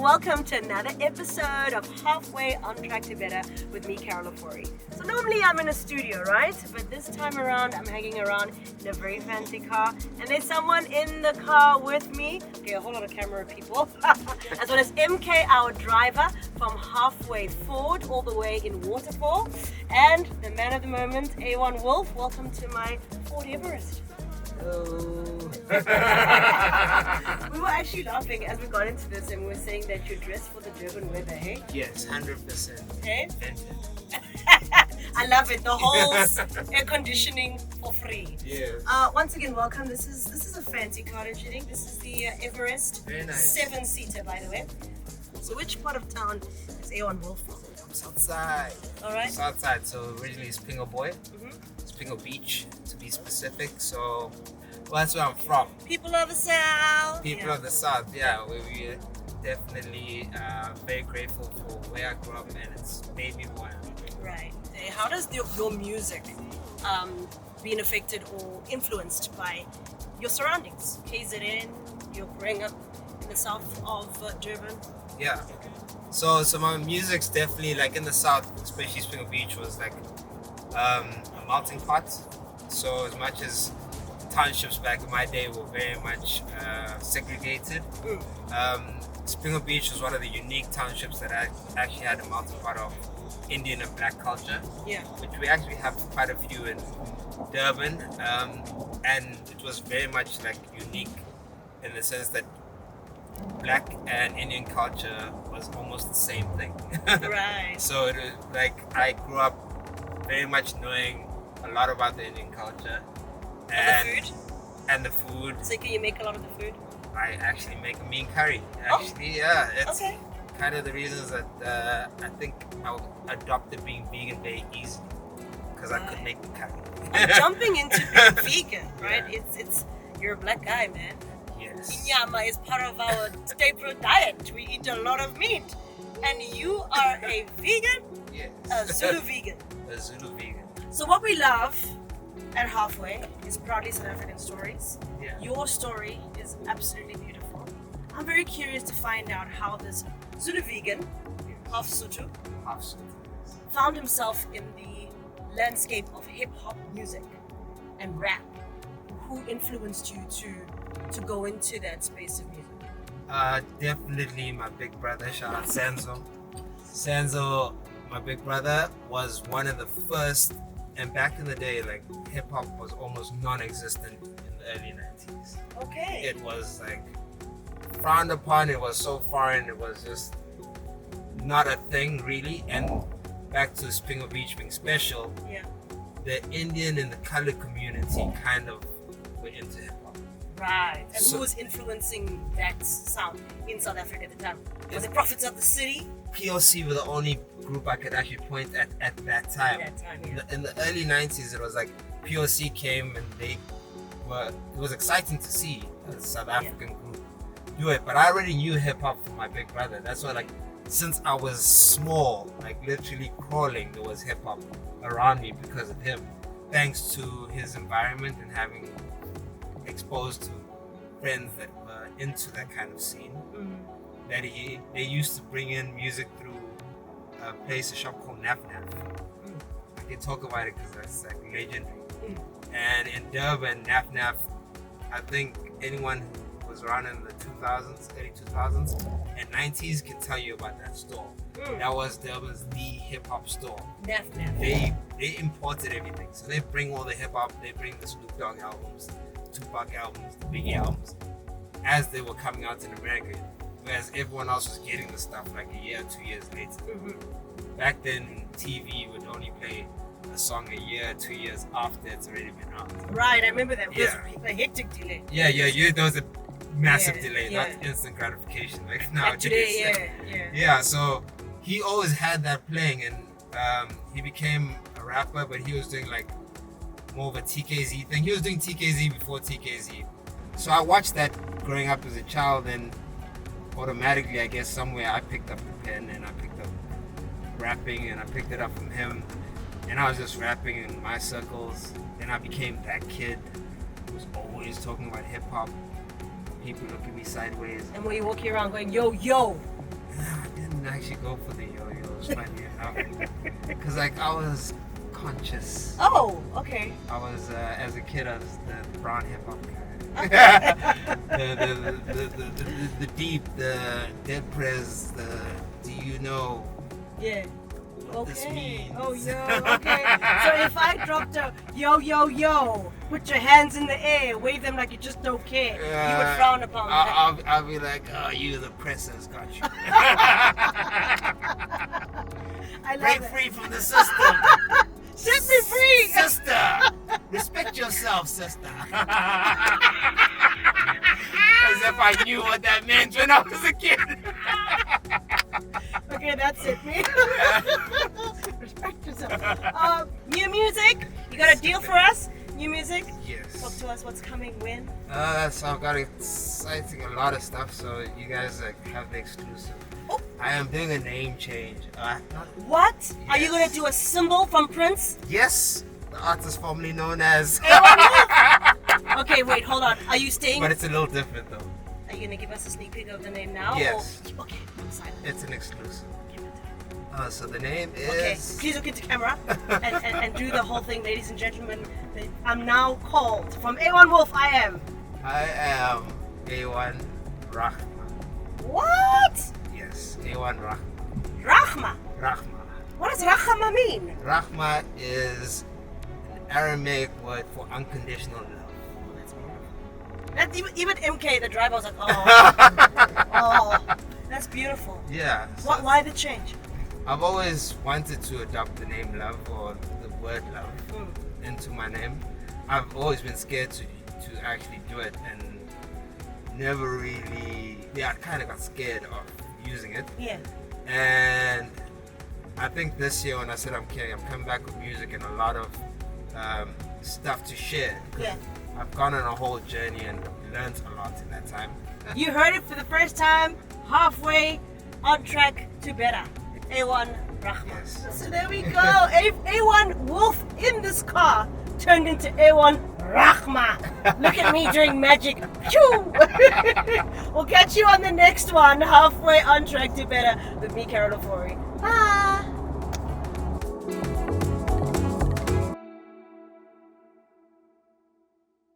welcome to another episode of Halfway on Track to Better with me, Ofori. So normally I'm in a studio, right? But this time around I'm hanging around in a very fancy car, and there's someone in the car with me. Okay, a whole lot of camera people. As well as MK, our driver from Halfway Forward all the way in Waterfall, and the man of the moment, Awan Wolf. Welcome to my Ford Everest. We were actually laughing as we got into this, and we were saying that you're dressed for the Durban weather, hey? Yes, 100%. Hey? I love it. The whole air conditioning for free. Yes. Once again, welcome. This is a fancy car, don't you think? This is the Everest. Very nice. 7-seater, by the way. So, which part of town is Awan Wolf from? I'm Southside. All right. Southside. So originally it's Pingo Boy. Mm-hmm. It's Pingo Beach, to be specific. So, well, that's where I'm from. People of the South. People of the South. Yeah, we're definitely very grateful for where I grew up, and it's made me who I am. Right. How does your music being affected or influenced by your surroundings? KZN, you're growing up in the south of Durban. Yeah. So my music's definitely like in the south, especially Spingo Beach, was like a melting pot. So as much as townships back in my day were very much segregated, Spingo Beach was one of the unique townships that actually had a melting pot of Indian and black culture, which we actually have quite a few in Durban, and it was very much like unique in the sense that black and Indian culture was almost the same thing. Right. So it was like I grew up very much knowing a lot about the Indian culture and the food. So can you make a lot of the food? I actually make a mean curry. Actually, yeah, it's okay. Kind of the reasons that I think I adopted being vegan very easily, because I could make the curry. I'm jumping into being vegan, right? Yeah. It's you're a black guy, man. Yes. Inyama is part of our staple diet. We eat a lot of meat, and you are a vegan, Yes. a Zulu vegan. A Zulu vegan. So what we love at Halfway is proudly South African stories. Yeah. Your story is absolutely beautiful. I'm very curious to find out how this Zulu vegan, half Sotho, found himself in the landscape of hip-hop music and rap. Who influenced you to go into that space of music? Definitely my big brother, shout out Sanzo. Sanzo, my big brother, was one of the first, and back in the day, like hip-hop was almost non-existent in the early 90s. Okay. It was like frowned upon, it was so foreign, it was just not a thing really. And back to Spingo Beach being special, the Indian and the colored community kind of were into hip-hop. Right. And who was influencing that sound in South Africa at the time? Was it Prophets of the City? POC were the only group I could actually point at that time. In the early 90s, it was like POC came and it was exciting to see a South African group do it. But I already knew hip hop from my big brother. That's why, like, since I was small, like literally crawling, there was hip hop around me because of him. Thanks to his environment and having exposed to friends that were into that kind of scene. That they used to bring in music through a shop called Naf Naf. I can talk about it because that's like legendary. And in Durban, Naf Naf, I think anyone who was around in the 2000s, early 2000s and 90s can tell you about that store. That was Durban's the hip hop store. Naf Naf. They imported everything. So they bring all the hip hop, they bring the Snoop Dogg albums, the Tupac albums, the Biggie albums, as they were coming out in America. Whereas everyone else was getting the stuff like a year, 2 years later. Back then, TV would only play a song a year, 2 years after it's already been out. Right, I remember that. It was a hectic delay. Yeah, there was a massive delay, not instant gratification like nowadays. Today, Yeah, so he always had that playing, and he became a rapper, but he was doing like more of a TKZ thing. He was doing TKZ before TKZ. So I watched that growing up as a child, and automatically, I guess somewhere I picked up the pen and I picked up rapping, and I picked it up from him, and I was just rapping in my circles. Then I became that kid who was always talking about hip hop. People look at me sideways. And when you walking around going, yo, I didn't actually go for the yo-yos, funny enough. Because like I was conscious. Oh, okay. I was, as a kid, I was the brown hip hop guy. Okay. the deep, the dead prez, the do you know Yeah. what this means? Oh, yo, okay. So if I dropped a yo, yo, yo, put your hands in the air, wave them like you just don't care, you would frown upon that. I'll be like, oh, you, the press has got you. I love Break it. free from the system. Set me free! Sister! Respect yourself, sister. As if I knew what that meant when I was a kid. Okay, that's it, me. Respect yourself. New music? You got a deal for us? New music? Talk Yes. to us. What's coming when? So I've got exciting a lot of stuff, so you guys have the exclusive. Oh. I am doing a name change. What? Are you Yes. gonna do a symbol from Prince? Yes, the artist formerly known as. Okay, wait, hold on. Are you staying? But it's a little different though. Are you gonna give us a sneak peek of the name now? Yes. Or... Okay, I'm silent. It's an exclusive. Give it to me. So the name Okay, is. please look into camera and do the whole thing, ladies and gentlemen. I'm now called from Awan Wolf. I am. Awan Rahma. What? Yes, Awan Rahma. Rahma. Rahma. What does Rahma mean? Rahma is an Aramaic word for unconditional love. That's even MK, the driver, was like, oh, oh, that's beautiful. Yeah. so Why the change? I've always wanted to adopt the name love or the word love Mm. into my name. I've always been scared to actually do it and never really. Yeah, I kind of got scared of using it. Yeah. And I think this year when I said I'm coming back with music and a lot of stuff to share. 'Cause Yeah. I've gone on a whole journey and learned a lot in that time. You heard it for the first time, halfway on track to better. Awan Rahma. Yes. So there we go. Awan Wolf in this car turned into Awan Rahma. Look at me doing magic. Phew! We'll catch you on the next one, halfway on track to better with me, Carol Ofori. Bye.